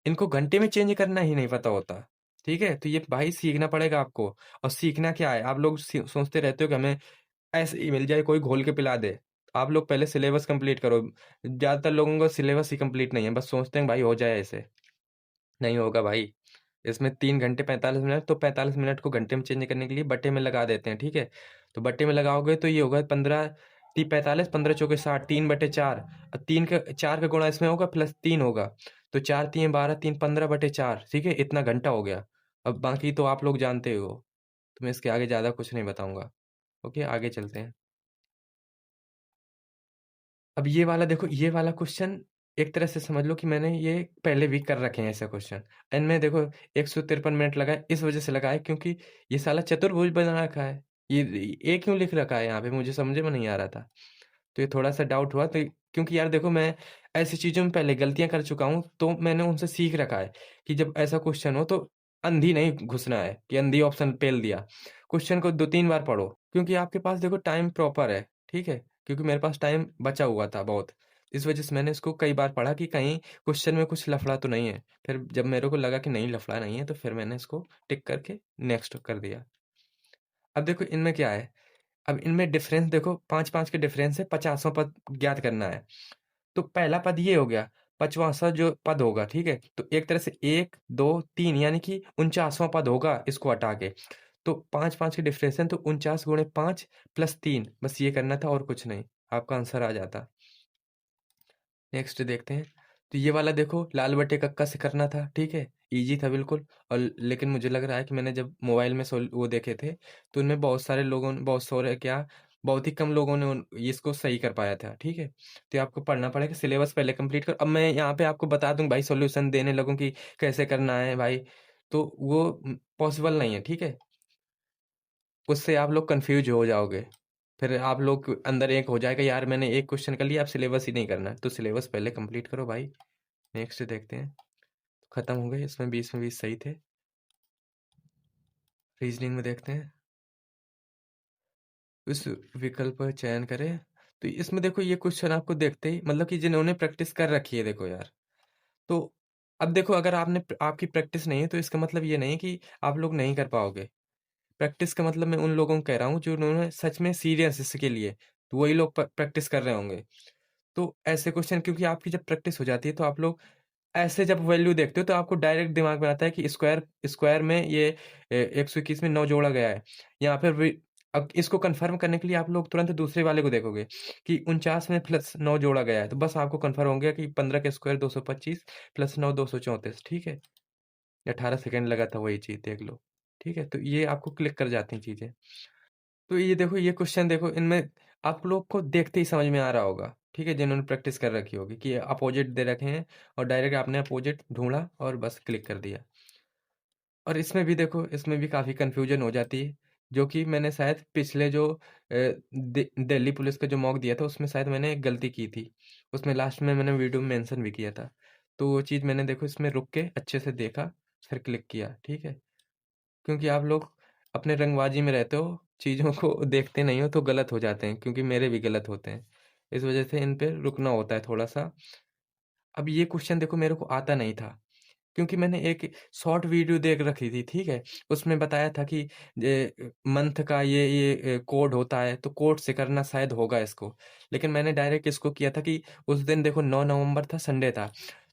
Speaker 1: इनको घंटे में चेंज करना ही नहीं पता होता, ठीक है? तो ये भाई सीखना पड़ेगा आपको और सीखना क्या है, आप लोग सोचते रहते हो कि हमें ऐसे ही मिल जाए, कोई घोल के पिला दे। आप लोग पहले सिलेबस कंप्लीट करो। ज़्यादातर लोगों का सिलेबस ही कंप्लीट नहीं है, बस सोचते हैं भाई हो जाए ऐसे। नहीं होगा भाई। इसमें 3 घंटे 45 मिनट तो 45 मिनट को घंटे में चेंज करने के लिए बट्टे में लगा देते हैं, ठीक है? तो बट्टे में लगाओगे तो ये होगा 15 ती 45 15 चौके 60 3/4 और 3 का 4 का गुणा इसमें होगा प्लस 3 होगा। तो 4 तिये 12 3 15/4 ठीक है? इतना घंटा हो गया। अब बाकी तो आप लोग जानते हो। तो मैं इसके आगे ज़्यादा कुछ नहीं बताऊँगा। ओके, आगे चलते हैं। अब ये वाला देखो, ये वाला क्वेश्चन एक तरह से समझ लो कि मैंने ये पहले भी कर रखे हैं ऐसे क्वेश्चन। इनमें देखो 153 मिनट लगा है, इस वज़ह से लगा है क्योंकि ये साला चतुर्भुज बना रखा है। ये क्यों लिख रखा है यहाँ पे मुझे समझ में नहीं आ रहा था। तो ये थोड़ा-सा डाउट हुआ तो क्योंकि यार देखो मैं ऐसी चीज़ों में पहले गलतियाँ कर चुका हूँ, तो मैंने उनसे सीख रखा है कि जब ऐसा क्वेश्चन हो तो अंधी नहीं घुसना है कि अंधी ऑप्शन पेल दिया। क्वेश्चन को 2-3 बार पढ़ो क्योंकि आपके पास देखो टाइम प्रॉपर है, ठीक है? क्योंकि मेरे पास टाइम बचा हुआ था बहुत। इस वज़ह से मैंने इसको कई बार पढ़ा कि कहीं क्वेश्चन में कुछ लफड़ा तो नहीं है। फिर जब मेरे को लगा कि नहीं लफड़ा नहीं है, तो फिर मैंने इसको टिक करके नेक्स्ट कर दिया। अब देखो इनमें क्या है, अब इनमें डिफरेंस देखो 5-5 के डिफरेंस है, 50वाँ पद ज्ञात करना है। तो पहला पद ये हो गया, 55वाँ जो पद होगा, ठीक है? तो एक तरह से 1, 2, 3 यानी कि 49वाँ पद होगा इसको हटा के। तो 5-5 के डिफरेंस है तो 49 गुणे 5 प्लस 3 बस ये करना था और कुछ नहीं, आपका आंसर आ जाता। नेक्स्ट देखते हैं। तो ये वाला देखो लाल बटे कक्का से करना था, ठीक है? ईज़ी था बिल्कुल और लेकिन मुझे लग रहा है कि मैंने जब मोबाइल में वो देखे थे, तो उनमें बहुत सारे लोगों ने बहुत ही कम लोगों ने इसको सही कर पाया था, ठीक है? तो ये आपको पढ़ना पड़ेगा, सिलेबस पहले कंप्लीट करो। अब मैं यहाँ पे आपको बता दूँ भाई सॉल्यूशन देने लगूँ कि कैसे करना है भाई, तो वो पॉसिबल नहीं है, ठीक है? उससे आप लोग कन्फ्यूज़ हो जाओगे। फिर आप लोग अंदर एक हो जाएगा यार मैंने एक क्वेश्चन कर लिया अब सिलेबस ही नहीं करना है। तो सिलेबस पहले कंप्लीट करो भाई। नेक्स्ट देखते हैं। खत्म हो गए इसमें 20 में 20 सही थे। रीज़निंग में देखते हैं। उस विकल्प का चयन करें। तो इसमें देखो ये क्वेश्चन आपको देखते ही मतलब कि जिन्होंने प्रैक्टिस कर रखी है देखो यार। तो अब देखो अगर आपकी प्रैक्टिस नहीं है तो इसका मतलब ये नहीं कि आप लोग नहीं कर पाओगे। प्रैक्टिस का मतलब मैं उन लोगों को कह रहा हूँ जो उन्होंने सच में सीरियस इसके लिए, तो वही लोग प्रैक्टिस कर रहे होंगे। तो ऐसे क्वेश्चन क्योंकि आपकी जब प्रैक्टिस हो जाती है तो आप लोग ऐसे जब वैल्यू देखते हो तो आपको डायरेक्ट दिमाग में आता है कि स्क्वायर स्क्वायर में ये 121 में 9 जोड़ा गया है। यहाँ पर भी अब इसको कन्फर्म करने के लिए आप लोग तुरंत दूसरे वाले को देखोगे कि 49 में प्लस 9 जोड़ा गया है। तो बस आपको कन्फर्म हो गया कि 15 का स्क्वायर 225 प्लस 9 234 ठीक है? 18 सेकंड लगा था वही चीज़ देख लो। ठीक है? तो ये आपको क्लिक कर जाती हैं चीज़ें। तो ये देखो ये क्वेश्चन देखो इनमें आप लोग को देखते ही समझ में आ रहा होगा, ठीक है? जिन्होंने प्रैक्टिस कर रखी होगी कि अपोजिट दे रखे हैं और डायरेक्ट आपने अपोजिट ढूँढा और बस क्लिक कर दिया। और इसमें भी देखो इसमें भी काफ़ी कन्फ्यूजन हो जाती है, जो कि मैंने शायद पिछले जो दिल्ली पुलिस का जो मॉक दिया था उसमें शायद मैंने एक गलती की थी। उसमें लास्ट में मैंने वीडियो में मेंशन भी किया था। तो वो चीज़ मैंने देखो इसमें रुक के अच्छे से देखा, फिर क्लिक किया, ठीक है? क्योंकि आप लोग अपने रंगबाजी में रहते हो, चीज़ों को देखते नहीं हो तो गलत हो जाते हैं, क्योंकि मेरे भी गलत होते हैं। इस वज़ह से इन पे रुकना होता है थोड़ा-सा। अब ये क्वेश्चन देखो मेरे को आता नहीं था, क्योंकि मैंने एक शॉर्ट वीडियो देख रखी थी, ठीक है? उसमें बताया था कि मंथ का ये कोड होता है, तो कोड से करना शायद होगा इसको। लेकिन मैंने डायरेक्ट इसको किया था कि उस दिन देखो 9 नवंबर था, संडे था।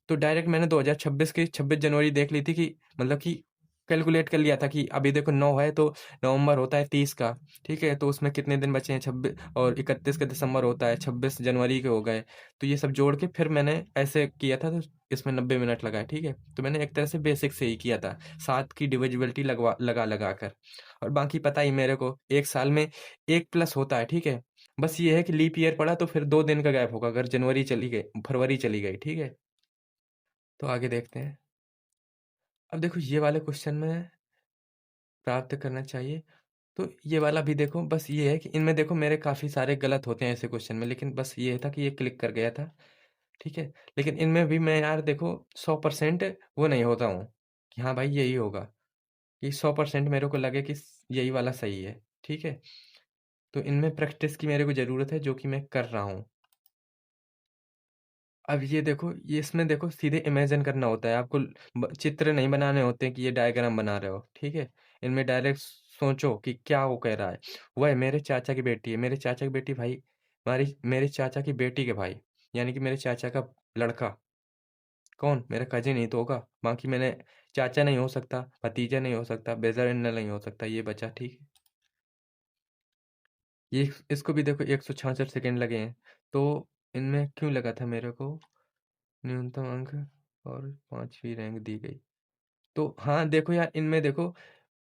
Speaker 1: तो डायरेक्ट मैंने 2026 की 26 जनवरी देख ली थी कि मतलब कि कैलकुलेट कर लिया था कि अभी देखो 9 है तो नवंबर होता है 30 का, ठीक है? तो उसमें कितने दिन बचे हैं 26 और 31 का दिसंबर होता है, 26 जनवरी के हो गए। तो ये सब जोड़ के फिर मैंने ऐसे किया था तो इसमें 90 मिनट लगाए, ठीक है? तो मैंने एक तरह से बेसिक से ही किया था, 7 की डिविजिबिलिटी लगा कर और बाकी पता ही मेरे को 1 साल में 1 प्लस होता है, ठीक है? बस ये है कि लीप ईयर पड़ा तो फिर 2 दिन का गैप होगा अगर जनवरी चली गई फरवरी चली गई, ठीक है? तो आगे देखते हैं। अब देखो ये वाले क्वेश्चन में प्राप्त करना चाहिए, तो ये वाला भी देखो बस ये है कि इनमें देखो मेरे काफ़ी सारे गलत होते हैं ऐसे क्वेश्चन में, लेकिन बस ये था कि ये क्लिक कर गया था। ठीक है? लेकिन इनमें भी मैं यार देखो 100% वो नहीं होता हूँ, कि हाँ भाई यही होगा, कि 100% मेरे को लगे कि स यही वाला सही है, ठीक है? तो इनमें प्रैक्टिस की मेरे को ज़रूरत है, जो कि मैं कर रहा हूँ। अब ये देखो, ये इसमें देखो सीधे इमेजिन करना होता है, आपको चित्र नहीं बनाने होते हैं कि ये डायग्राम बना रहे हो, ठीक है? इनमें डायरेक्ट सोचो कि क्या वो कह रहा है। वह है मेरे चाचा की बेटी है, मेरे चाचा की बेटी भाई, हमारी मेरे चाचा की बेटी के भाई, यानी कि मेरे चाचा का लड़का। कौन? मेरा कजिन ही तो होगा। बाकी मैंने चाचा नहीं हो सकता, भतीजा नहीं हो सकता, ब्रदर इन लॉ नहीं हो सकता, ये बचा, ठीक है? ये इसको भी देखो 166 सेकंड लगे हैं, तो इनमें क्यों लगा था मेरे को? न्यूनतम अंक और 5वीं रैंक दी गई। तो हाँ, देखो यार, इनमें देखो,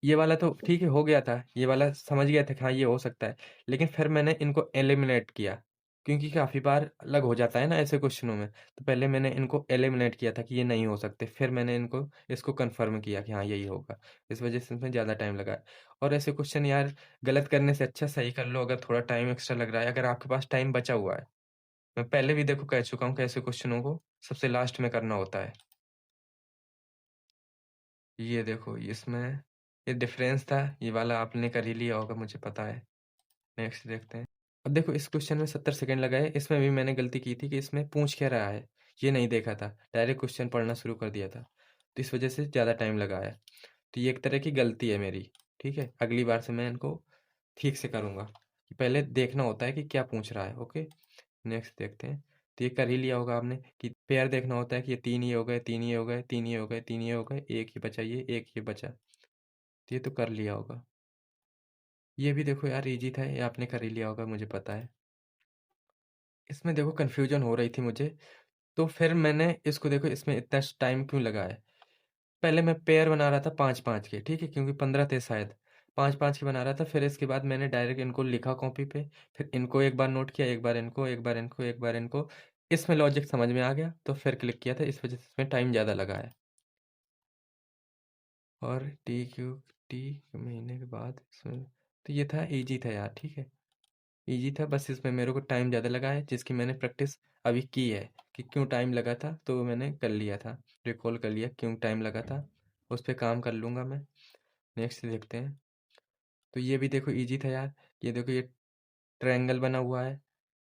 Speaker 1: ये वाला तो ठीक है, हो गया था, ये वाला समझ गया था कि हाँ, ये हो सकता है। लेकिन फिर मैंने इनको एलिमिनेट किया, क्योंकि काफ़ी बार अलग हो जाता है ना ऐसे क्वेश्चनों में। तो पहले मैंने इनको एलिमिनेट किया था कि ये नहीं हो सकते, फिर मैंने इनको इसको कन्फर्म किया कि हाँ, यही होगा। इस वजह से इसमें ज़्यादा टाइम लगा है। और ऐसे क्वेश्चन यार, गलत करने से अच्छा सही कर लो, अगर थोड़ा टाइम एक्स्ट्रा लग रहा है, अगर आपके पास टाइम बचा हुआ है। मैं पहले भी देखो कह चुका हूँ कि ऐसे क्वेश्चनों को सबसे लास्ट में करना होता है। ये देखो, इसमें ये डिफरेंस था, ये वाला आपने कर ही लिया होगा, मुझे पता है। नेक्स्ट देखते हैं। अब देखो, इस क्वेश्चन में 70 सेकंड लगाए, इसमें भी मैंने गलती की थी कि इसमें पूछ क्या रहा है, ये नहीं देखा था। डायरेक्ट क्वेश्चन पढ़ना शुरू कर दिया था, तो इस वजह से ज़्यादा टाइम लगा है। तो ये एक तरह की गलती है मेरी, ठीक है? अगली बार से मैं इनको ठीक से करूँगा। पहले देखना होता है कि क्या पूछ रहा है, ओके? नेक्स्ट देखते हैं। तो ये कर ही लिया होगा आपने कि पेयर देखना होता है कि ये 3 ये हो गए, 3 ये हो गए, 3 ये हो गए, 3 ये हो गए, 1 ये बचा, ये 1 ये बचा। तो ये तो कर लिया होगा। ये भी देखो यार ईज़ी था, ये आपने कर ही लिया होगा, मुझे पता है। इसमें देखो कन्फ्यूज़न हो रही थी मुझे, तो फिर मैंने इसको देखो, इसमें इतना टाइम क्यों लगा है। पहले मैं पेयर बना रहा था 5-5 के, ठीक है? क्योंकि 15 थे शायद। 5-5 के बना रहा था, फिर इसके बाद मैंने डायरेक्ट इनको लिखा कॉपी पे, फिर इनको एक बार नोट किया, एक बार इनको, एक बार इनको, एक बार इनको। इसमें लॉजिक समझ में आ गया, तो फिर क्लिक किया था, इस वजह से इसमें टाइम ज़्यादा लगा है। और टी महीने के बाद इसमें, तो ये था, ईज़ी था यार, ठीक है? ईज़ी था, बस इसमें मेरे को टाइम ज़्यादा लगा है, जिसकी मैंने प्रैक्टिस अभी की है कि क्यों टाइम लगा था, तो मैंने कर लिया था, रिकॉल कर लिया क्यों टाइम लगा था, उस पे काम कर लूँगा मैं। नेक्स्ट देखते हैं। तो ये भी देखो ईज़ी था यार, ये देखो, ये ट्रायंगल बना हुआ है,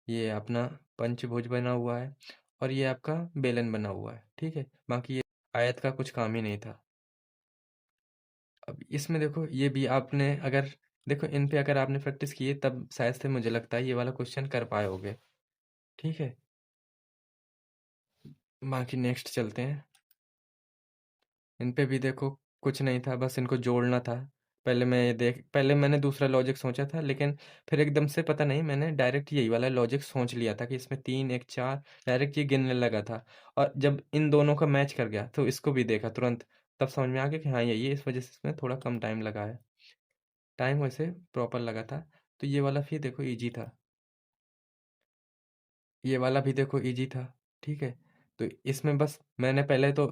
Speaker 1: ये अपना पंचभुज बना हुआ है, और ये आपका बेलन बना हुआ है, ठीक है? बाकी ये आयत का कुछ काम ही नहीं था। अब इसमें देखो, ये भी आपने अगर देखो, इन पे अगर आपने प्रैक्टिस की है, तब शायद से मुझे लगता है ये वाला क्वेश्चन कर पाए होगे, ठीक है? बाकी नेक्स्ट चलते हैं। इन पे भी देखो कुछ नहीं था, बस इनको जोड़ना था। पहले मैंने दूसरा लॉजिक सोचा था, लेकिन फिर एकदम से पता नहीं, मैंने डायरेक्ट यही वाला लॉजिक सोच लिया था कि इसमें 3 1 4, डायरेक्ट ये गिनने लगा था। और जब इन दोनों का मैच कर गया, तो इसको भी देखा तुरंत, तब समझ में आ गया कि हाँ यही है, इस वजह से इसमें थोड़ा कम टाइम लगा है। टाइम वैसे प्रॉपर लगा था। तो ये वाला फिर देखो ईज़ी था। ये वाला भी देखो ईज़ी था, ठीक है? तो इसमें बस मैंने पहले तो,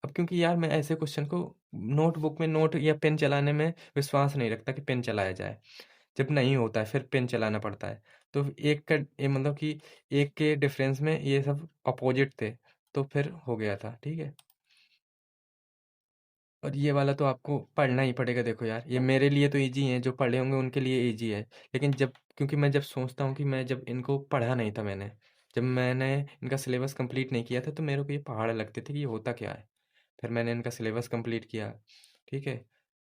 Speaker 1: अब क्योंकि यार मैं ऐसे क्वेश्चन को नोटबुक में नोट या पेन चलाने में विश्वास नहीं रखता कि पेन चलाया जाए। जब नहीं होता है फिर पेन चलाना पड़ता है। तो एक का ये मतलब कि एक के डिफरेंस में ये सब अपोज़िट थे, तो फिर हो गया था, ठीक है? और ये वाला तो आपको पढ़ना ही पड़ेगा, देखो यार, ये मेरे लिए तो ईज़ी है, जो पढ़े होंगे उनके लिए ईज़ी है। लेकिन जब, क्योंकि मैं जब सोचता हूँ कि मैं जब इनको पढ़ा नहीं था मैंने, जब मैंने इनका सिलेबस कंप्लीट नहीं किया था, तो मेरे को ये पहाड़ लगते थे कि ये होता क्या है? फिर मैंने इनका सिलेबस कंप्लीट किया, ठीक है?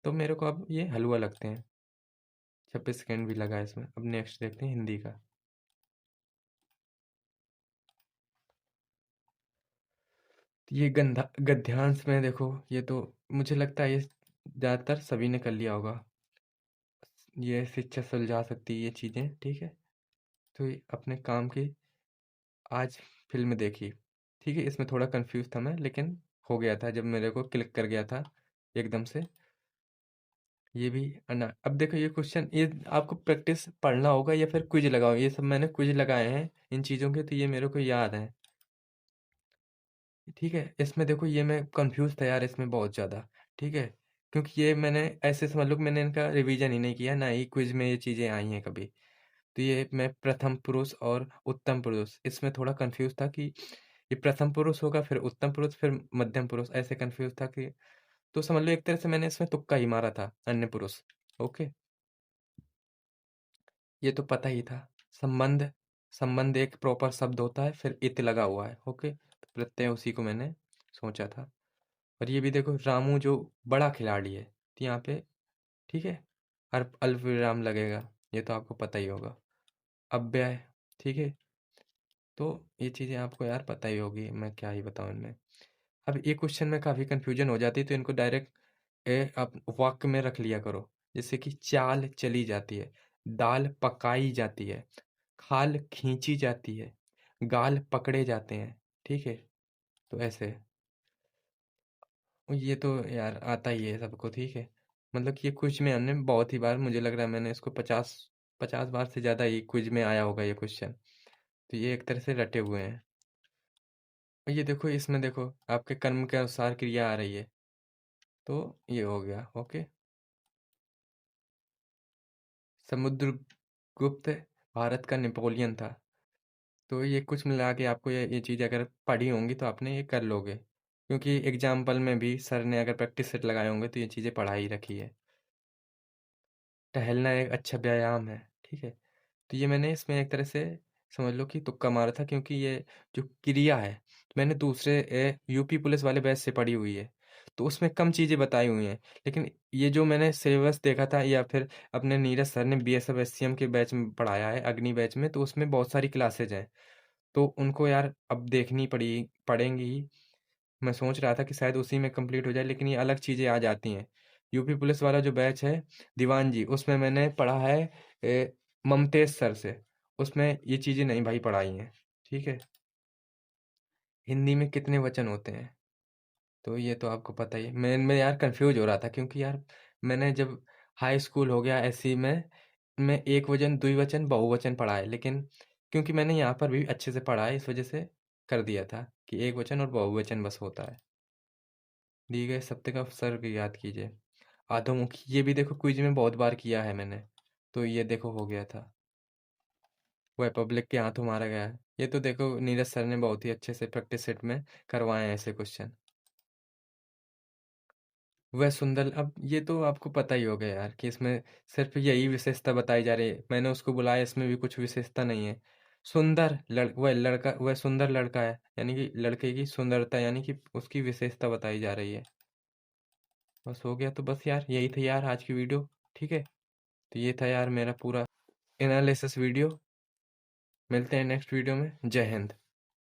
Speaker 1: तो मेरे को अब ये हलवा लगते हैं। 26 सेकंड भी लगा है इसमें। अब नेक्स्ट देखते हैं हिंदी का। तो ये गंधा गद्यांश में देखो, ये तो मुझे लगता है ये ज़्यादातर सभी ने कर लिया होगा। ये शिक्षा सुलझा सकती है ये चीज़ें, ठीक है? तो ये अपने काम की आज फ़िल्म देखी, ठीक है? इसमें थोड़ा कन्फ्यूज़ था मैं, लेकिन हो गया था जब मेरे को क्लिक कर गया था एकदम से। ये भी अब देखो, ये क्वेश्चन, ये आपको प्रैक्टिस पढ़ना होगा या फिर क्विज़ लगाओ। ये सब मैंने क्विज़ लगाए हैं इन चीज़ों के, तो ये मेरे को याद हैं, ठीक है? इसमें देखो, ये मैं कन्फ्यूज़ था यार इसमें बहुत ज़्यादा, ठीक है? क्योंकि ये मैंने ऐसे समझ लो कि मैंने इनका रिवीजन ही नहीं किया, ना ही क्विज़ में ये चीज़ें आई हैं कभी। तो ये मैं प्रथम पुरुष और उत्तम पुरुष, इसमें थोड़ा कन्फ्यूज़ था कि ये प्रथम पुरुष होगा, फिर उत्तम पुरुष, फिर मध्यम पुरुष, ऐसे कन्फ्यूज़ था कि तो समझ लो एक तरह से मैंने इसमें तुक्का ही मारा था, अन्य पुरुष। ओके, ये तो पता ही था। संबंध, संबंध एक प्रॉपर शब्द होता है, फिर इत लगा हुआ है। ओके, तो प्रत्यय उसी को मैंने सोचा था। और ये भी देखो रामू जो बड़ा खिलाड़ी है, तो यहाँ पे ठीक है, अल्पविराम लगेगा, ये तो आपको पता ही होगा। अव्यय, ठीक है, तो ये चीज़ें आपको यार पता ही होगी, मैं क्या ही बताऊँ इनमें। अब एक क्वेश्चन में काफ़ी कन्फ्यूजन हो जाती है, तो इनको डायरेक्ट आप वाक्य में रख लिया करो। जैसे कि चाल चली जाती है, दाल पकाई जाती है, खाल खींची जाती है, गाल पकड़े जाते हैं, ठीक है? तो ऐसे। ये तो यार आता ही है सबको, ठीक है? मतलब कि ये क्विज में हमने बहुत ही बार, मुझे लग रहा है मैंने इसको 50 बार से ज़्यादा ही क्विज में आया होगा ये क्वेश्चन। तो ये एक तरह से रटे हुए हैं। और ये देखो, इसमें देखो आपके कर्म के अनुसार क्रिया आ रही है, तो ये हो गया। ओके, समुद्रगुप्त भारत का नेपोलियन था। तो ये कुछ मिला के आपको ये चीज़ अगर पढ़ी होंगी तो आपने ये कर लोगे, क्योंकि एग्जाम्पल में भी सर ने अगर प्रैक्टिस सेट लगाए होंगे तो ये चीज़ें पढ़ा ही रखी है। टहलना एक अच्छा व्यायाम है, ठीक है? तो ये मैंने इसमें एक तरह से समझ लो कि तुक्का मारा था, क्योंकि ये जो क्रिया है मैंने दूसरे यूपी पुलिस वाले बैच से पढ़ी हुई है, तो उसमें कम चीज़ें बताई हुई हैं। लेकिन ये जो मैंने सिलेबस देखा था, या फिर अपने नीरज सर ने बीएसएफ एससीएम के बैच में पढ़ाया है, अग्नि बैच में, तो उसमें बहुत सारी क्लासेज हैं, तो उनको यार अब देखनी पड़ेंगी ही। मैं सोच रहा था कि शायद उसी में कंप्लीट हो जाए, लेकिन ये अलग चीज़ें आ जाती हैं। यूपी पुलिस वाला जो बैच है दीवान जी, उसमें मैंने पढ़ा है ममतेज सर से, उसमें ये चीज़ें नहीं भाई पढ़ाई हैं, ठीक है? हिंदी में कितने वचन होते हैं, तो ये तो आपको पता ही है। मैं यार कंफ्यूज हो रहा था, क्योंकि यार मैंने जब हाई स्कूल हो गया ऐसे में मैं एक वचन, द्विवचन, बहुवचन पढ़ा है, लेकिन क्योंकि मैंने यहाँ पर भी अच्छे से पढ़ा है, इस वजह से कर दिया था कि एक वचन और बहुवचन बस होता है। दिए गए सत्य का सर्ग याद कीजिए। अधोमुखी, ये भी देखो क्विज में बहुत बार किया है मैंने, तो ये देखो हो गया था। वह पब्लिक के हाथों मारा गया है, ये तो देखो नीरज सर ने बहुत ही अच्छे से प्रैक्टिस सेट में करवाए हैं ऐसे क्वेश्चन। वह सुंदर, अब ये तो आपको पता ही होगा यार कि इसमें सिर्फ यही विशेषता बताई जा रही है, मैंने उसको बुलाया, इसमें भी कुछ विशेषता नहीं है। सुंदर वह लड़का, वह सुंदर लड़का है, यानी कि लड़के की सुंदरता, यानी कि उसकी विशेषता बताई जा रही है। बस हो गया, तो बस यार यही था यार आज की वीडियो, ठीक है? तो ये था यार मेरा पूरा एनालिसिस वीडियो। मिलते हैं नेक्स्ट वीडियो में। जय हिंद।